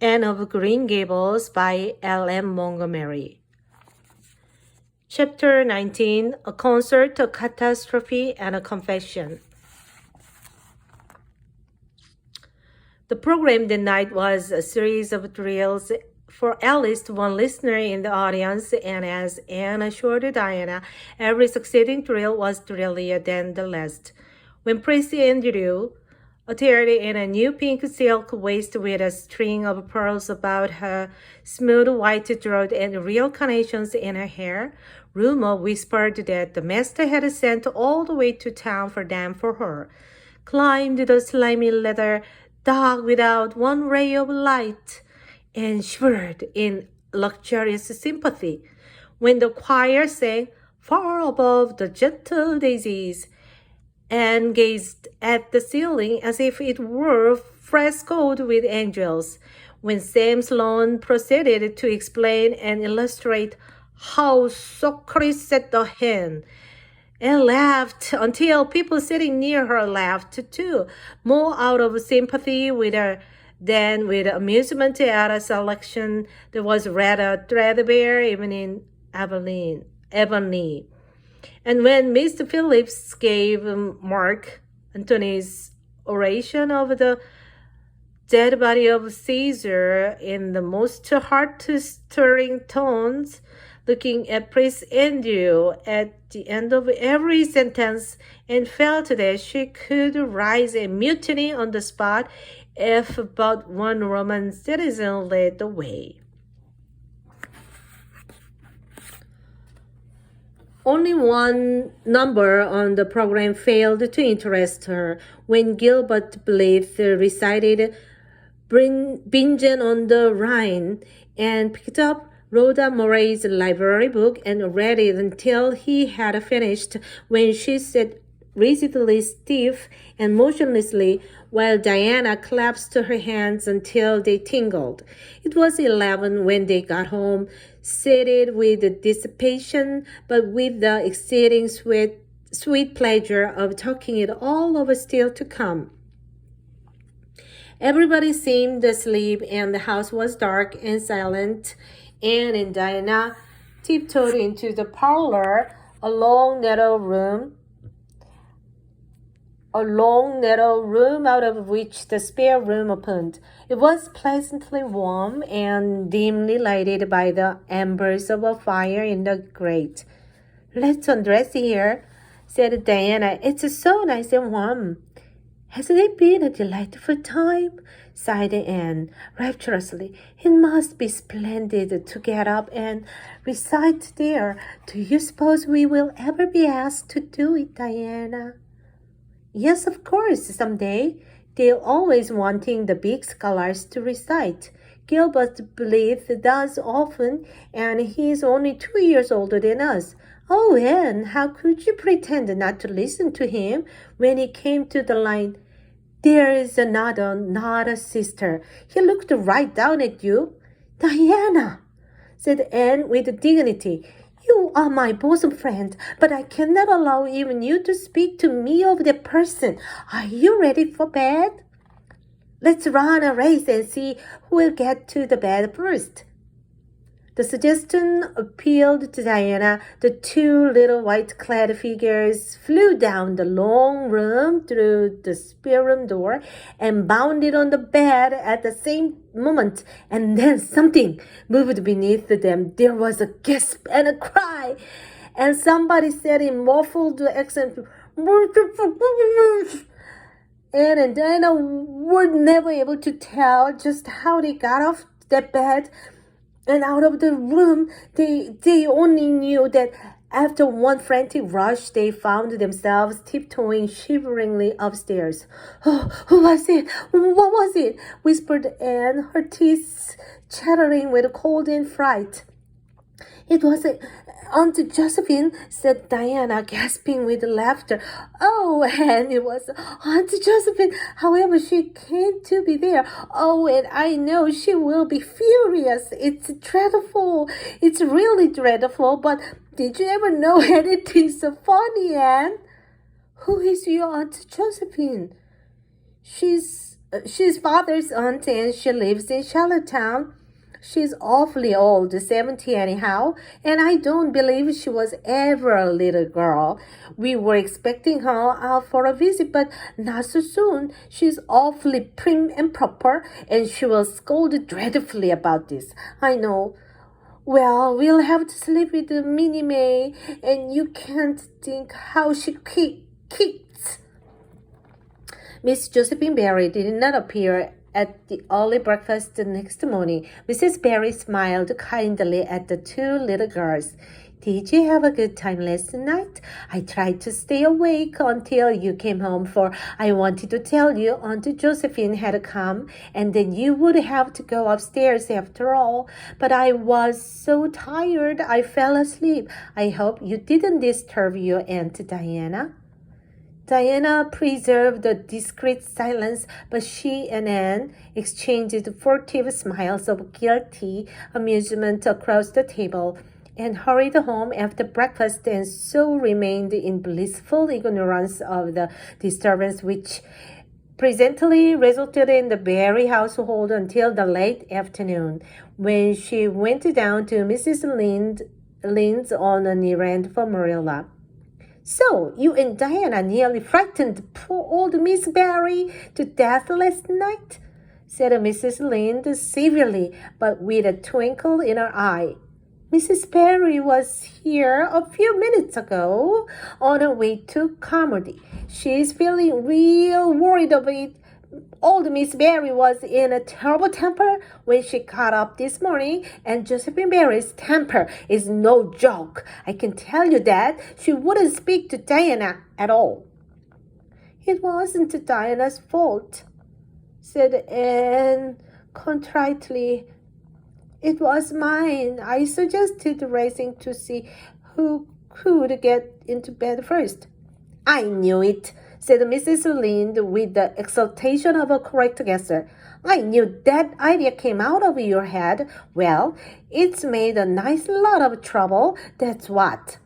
Anne of Green Gables by L.M. Montgomery. Chapter 19, A Concert, a Catastrophe, and a Confession. The program that night was a series of drills for at least one listener in the audience, and as Anne assured Diana, every succeeding drill was thrillier than the last. When Prince Andrew appeared in a new pink silk waist with a string of pearls about her smooth white throat and real carnations in her hair, rumor whispered that the master had sent all the way to town for them for her. Climbed the slimy leather dark without one ray of light, and shivered in luxurious sympathy when the choir sang far above the gentle daisies, and gazed at the ceiling as if it were frescoed with angels, when Sam Sloan proceeded to explain and illustrate how Socrates set the hen, and laughed until people sitting near her laughed too, more out of sympathy with her than with amusement at a selection that was rather threadbare even in Avonlea. And when Mr. Phillips gave Mark Antony's oration of the dead body of Caesar in the most heart-stirring tones, looking at Prince Andrew at the end of every sentence, and felt that she could rise and mutiny on the spot if but one Roman citizen led the way. Only one number on the program failed to interest her when Gilbert Blythe recited Bingen on the Rhine and picked up Rhoda Moray's library book and read it until he had finished, when she sat rigidly stiff and motionlessly while Diana clasped her hands until they tingled. It was 11 when they got home, seated with dissipation, but with the exceeding sweet pleasure of talking it all over still to come. Everybody seemed asleep, and the house was dark and silent. Anne and Diana tiptoed into the parlor, a long, narrow room out of which the spare room opened. It was pleasantly warm and dimly lighted by the embers of a fire in the grate. "Let's undress here," said Diana. "It's so nice and warm." "Hasn't it been a delightful time?" sighed Anne rapturously. "It must be splendid to get up and recite there. Do you suppose we will ever be asked to do it, Diana?" "Yes, of course, someday. They're always wanting the big scholars to recite. Gilbert Blythe does often, and he's only 2 years older than us." "Oh, Anne, how could you pretend not to listen to him when he came to the line, 'There is another, not a sister'? He looked right down at you." "Diana," said Anne with dignity, "you are my bosom friend, but I cannot allow even you to speak to me of that person. Are you ready for bed?" "Let's run a race and see who will get to the bed first." The suggestion appealed to Diana. The two little white-clad figures flew down the long room through the spare room door and bounded on the bed at the same moment, and then something moved beneath them. There was a gasp and a cry, and somebody said in muffled accent, Anne and Diana were never able to tell just how they got off that bed and out of the room. They only knew that after one frantic rush, they found themselves tiptoeing shiveringly upstairs. "Oh, who was it? What was it?" whispered Anne, her teeth chattering with cold and fright. "It was Aunt Josephine," said Diana, gasping with laughter. "Oh, and it was Aunt Josephine. However, she came to be there. Oh, and I know she will be furious. It's dreadful. It's really dreadful. But did you ever know anything so funny, Anne?" "Who is your Aunt Josephine?" She's She's father's aunt and she lives in Charlottetown. She's awfully old, 70 anyhow, and I don't believe she was ever a little girl. We were expecting her out for a visit, but not so soon. She's awfully prim and proper, and she will scold dreadfully about this. I know. Well, we'll have to sleep with Minnie May, and you can't think how she kicks. Miss Josephine Berry did not appear at the early breakfast the next morning. Mrs. Berry smiled kindly at the two little girls. Did you have a good time last night? I tried to stay awake until you came home, for I wanted to tell you Aunt Josephine had come, and then you would have to go upstairs after all. But I was so tired I fell asleep. I hope you didn't disturb your Aunt Diana. Diana preserved a discreet silence, but she and Anne exchanged furtive smiles of guilty amusement across the table, and hurried home after breakfast, and so remained in blissful ignorance of the disturbance which presently resulted in the Berry household until the late afternoon, when she went down to Mrs. Lynde's on an errand for Marilla. So, you and Diana nearly frightened poor old Miss Berry to death last night? Said Mrs. Lynde severely, but with a twinkle in her eye. Mrs. Berry was here a few minutes ago on her way to Carmody. She's feeling real worried of it. Old Miss Berry was in a terrible temper when she got up this morning, and Josephine Berry's temper is no joke. I can tell you that. She wouldn't speak to Diana at all. It wasn't Diana's fault, said Anne contritely. It was mine. I suggested racing to see who could get into bed first. I knew it, said Mrs. Lynde with the exultation of a correct guesser. I knew that idea came out of your head. Well, it's made a nice lot of trouble, that's what.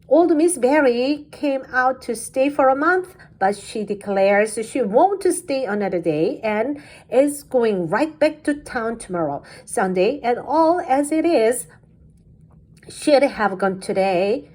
Old Miss Berry came out to stay for a month, but she declares she won't stay another day and is going right back to town tomorrow, Sunday, and all as it is. She'd have gone today.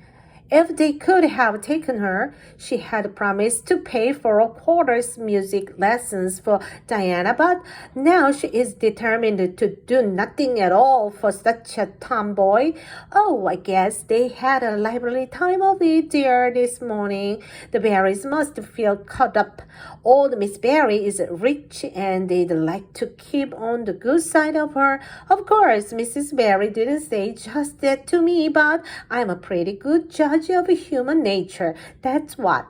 If they could have taken her, she had promised to pay for a quarter's music lessons for Diana, but now she is determined to do nothing at all for such a tomboy. Oh, I guess they had a lively time of it there this morning. The Berrys must feel caught up. Old Miss Berry is rich, and they'd like to keep on the good side of her. Of course, Mrs. Berry didn't say just that to me, but I'm a pretty good judge of human nature, that's what.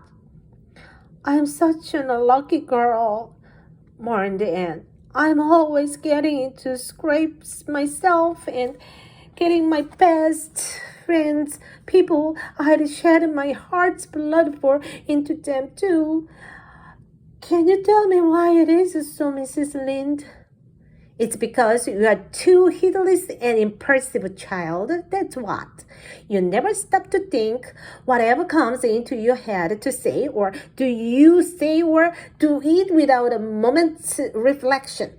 I'm such an unlucky girl, mourned Anne. I'm always getting into scrapes myself and getting my best friends, people I'd shed my heart's blood for, into them too. Can you tell me why it is so, Mrs. Lynde? It's because you are too heedless and impulsive, child, that's what. You never stop to think whatever comes into your head to say, or do you say or do it without a moment's reflection.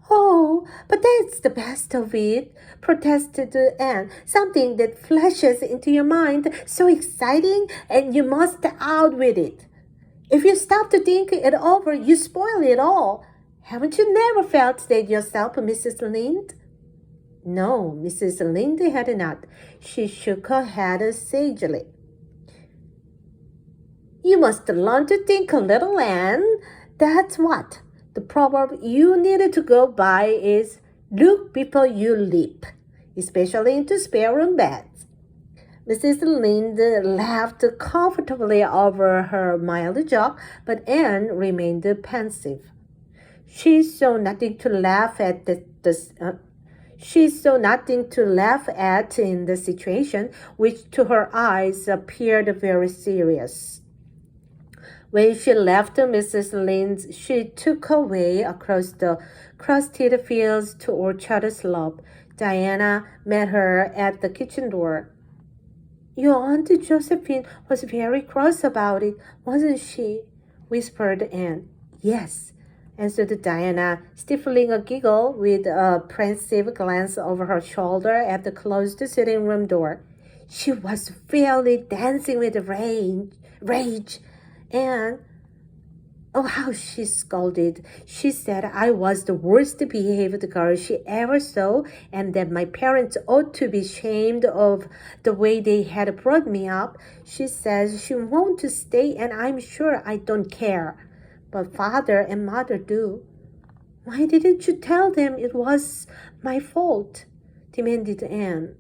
Oh, but that's the best of it, protested Anne. Something that flashes into your mind, so exciting, and you must out with it. If you stop to think it over, you spoil it all. Haven't you never felt that yourself, Mrs. Lynde? No, Mrs. Lynde had not. She shook her head sagely. You must learn to think a little, Anne. That's what. The proverb you need to go by is, look before you leap, especially into spare room beds. Mrs. Lynde laughed comfortably over her mild joke, but Anne remained pensive. She saw nothing to laugh at in the situation, which to her eyes appeared very serious. When she left Mrs. Lynde, she took her way across the crusted fields to Orchard Slope. Diana met her at the kitchen door. Your Aunt Josephine was very cross about it, wasn't she? Whispered Anne. Yes. answered Diana, stifling a giggle with a pensive glance over her shoulder at the closed sitting room door. She was fairly dancing with rage, and oh, how she scolded. She said I was the worst behaved girl she ever saw and that my parents ought to be ashamed of the way they had brought me up. She says she won't stay and I'm sure I don't care. But father and mother do. Why didn't you tell them it was my fault? Demanded Anne.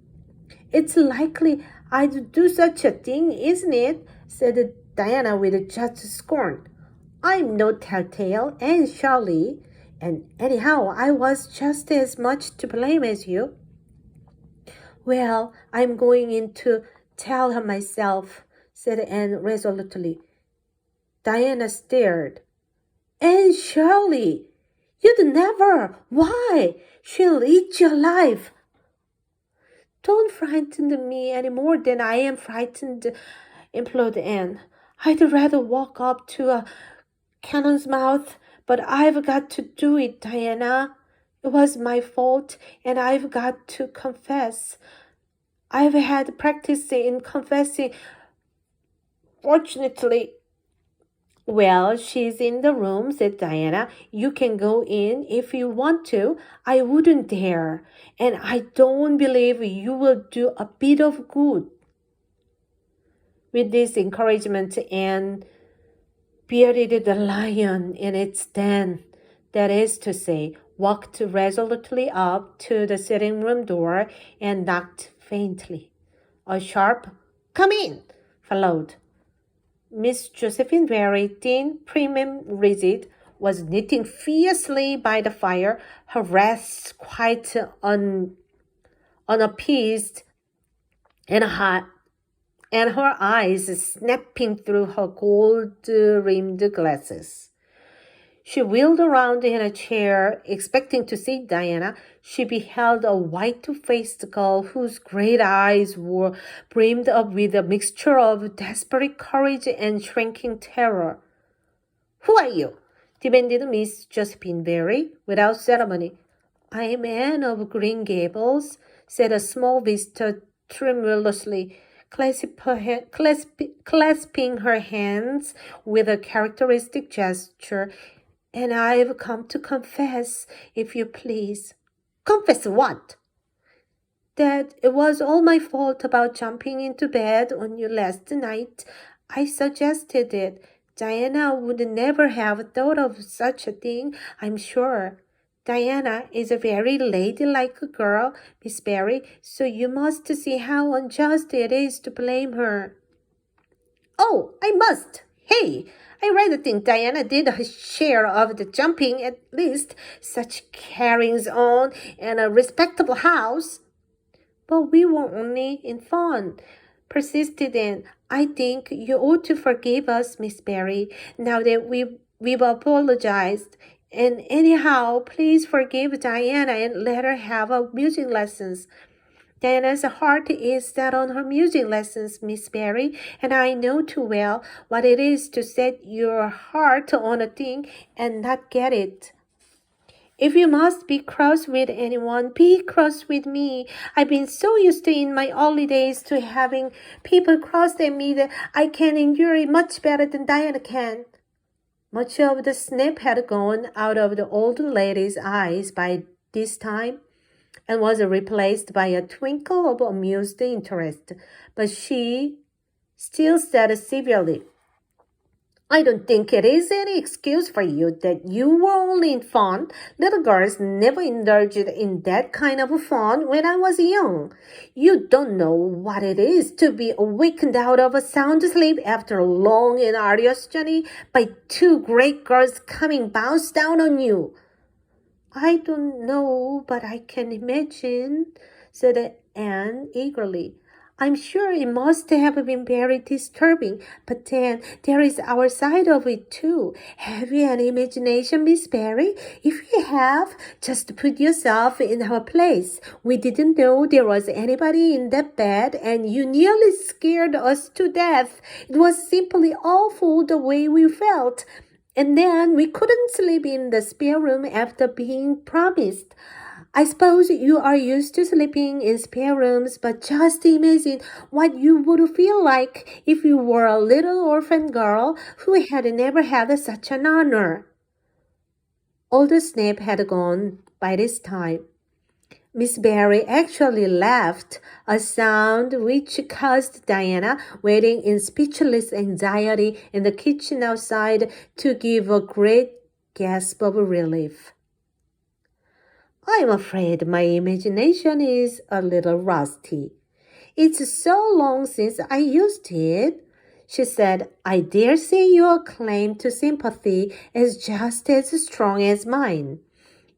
It's likely I'd do such a thing, isn't it? Said Diana with just scorn. I'm no telltale, and Charlie, and anyhow, I was just as much to blame as you. Well, I'm going in to tell her myself, said Anne resolutely. Diana stared. Anne Shirley, you'd never. Why? She'll eat you alive. Don't frighten me any more than I am frightened, implored Anne. I'd rather walk up to a cannon's mouth, but I've got to do it, Diana. It was my fault, and I've got to confess. I've had practice in confessing. Fortunately, well, she's in the room, said Diana. You can go in if you want to. I wouldn't dare, and I don't believe you will do a bit of good. With this encouragement, Anne bearded the lion in its den, that is to say, walked resolutely up to the sitting room door and knocked faintly. A sharp, "Come in," followed. Miss Josephine Berry, thin, prim and rigid, was knitting fiercely by the fire, her wrath quite unappeased, and her eyes snapping through her gold-rimmed glasses. She wheeled around in a chair, expecting to see Diana. She beheld a white-faced girl whose great eyes were brimmed up with a mixture of desperate courage and shrinking terror. "Who are you?" demanded Miss Josephine Berry, without ceremony. "I am Anne of Green Gables," said a small visitor tremulously, clasping her hands with a characteristic gesture. "And I've come to confess, if you please." "Confess what?" "That it was all my fault about jumping into bed on you last night. I suggested it. Diana would never have thought of such a thing, I'm sure. Diana is a very ladylike girl, Miss Berry, so you must see how unjust it is to blame her." "Oh, I must. Hey, I rather think Diana did her share of the jumping, at least. Such carryings-on and a respectable house." "But we were only in fun," persisted Anne. "I think you ought to forgive us, Miss Berry, now that we've apologized. And anyhow, please forgive Diana and let her have her music lessons. Diana's heart is set on her music lessons, Miss Berry, and I know too well what it is to set your heart on a thing and not get it. If you must be cross with anyone, be cross with me. I've been so used to in my early days to having people cross at me that I can endure it much better than Diana can." Much of the snap had gone out of the old lady's eyes by this time, and was replaced by a twinkle of amused interest, but she still said severely, "I don't think it is any excuse for you that you were only in fun. Little girls never indulged in that kind of fun when I was young. You don't know what it is to be awakened out of a sound sleep after a long and arduous journey by two great girls coming bounce down on you." "I don't know, but I can imagine," said Anne eagerly. "I'm sure it must have been very disturbing, but then there is our side of it too. Have you any imagination, Miss Berry? If you have, just put yourself in her place. We didn't know there was anybody in that bed, and you nearly scared us to death. It was simply awful the way we felt. And then we couldn't sleep in the spare room after being promised. I suppose you are used to sleeping in spare rooms, but just imagine what you would feel like if you were a little orphan girl who had never had such an honor. All the snap had gone by this time. Miss Berry actually laughed, a sound which caused Diana, waiting in speechless anxiety in the kitchen outside, to give a great gasp of relief. I'm afraid my imagination is a little rusty. It's so long since I used it, she said. I dare say your claim to sympathy is just as strong as mine.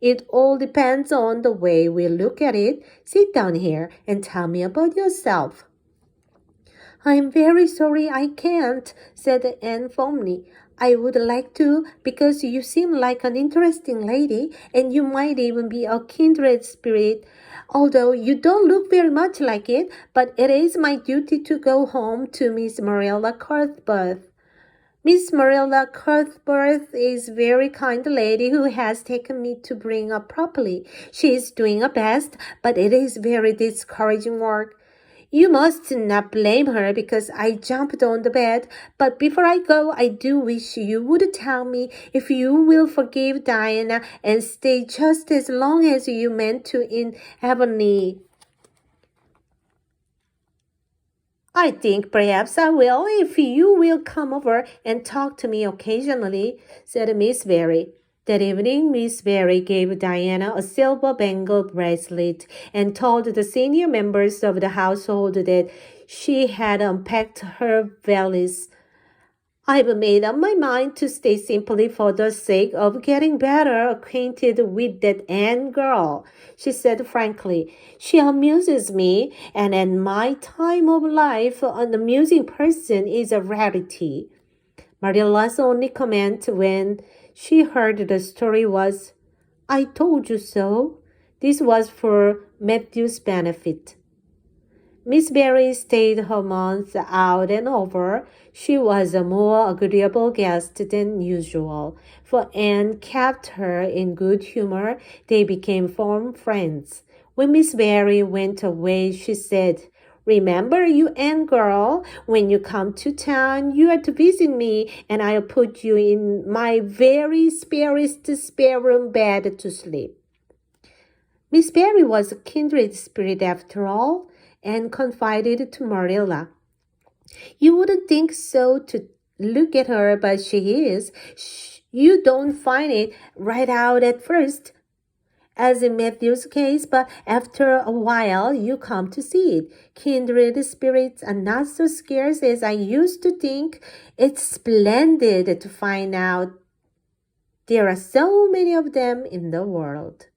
It all depends on the way we look at it. Sit down here and tell me about yourself. I'm very sorry I can't, said Anne firmly. I would like to, because you seem like an interesting lady, and you might even be a kindred spirit, although you don't look very much like it, but it is my duty to go home to Miss Marilla Cuthbert. Miss Marilla Cuthbert is a very kind lady who has taken me to bring up properly. She is doing her best, but it is very discouraging work. You must not blame her because I jumped on the bed, but before I go, I do wish you would tell me if you will forgive Diana and stay just as long as you meant to in Avonlea. I think perhaps I will if you will come over and talk to me occasionally, said Miss Berry. That evening, Miss Berry gave Diana a silver bangle bracelet and told the senior members of the household that she had unpacked her valise. I've made up my mind to stay simply for the sake of getting better acquainted with that Anne girl, she said frankly. She amuses me, and at my time of life, an amusing person is a rarity. Marilla's only comment when she heard the story was, I told you so. This was for Matthew's benefit. Miss Berry stayed her month out and over. She was a more agreeable guest than usual, for Anne kept her in good humor. They became firm friends. When Miss Berry went away, she said, Remember, you Anne girl, when you come to town, you are to visit me, and I'll put you in my very sparest spare room bed to sleep. Miss Berry was a kindred spirit after all, and confided to Marilla. You wouldn't think so to look at her, but she is. You don't find it right out at first, as in Matthew's case, but after a while you come to see it. Kindred spirits are not so scarce as I used to think. It's splendid to find out there are so many of them in the world.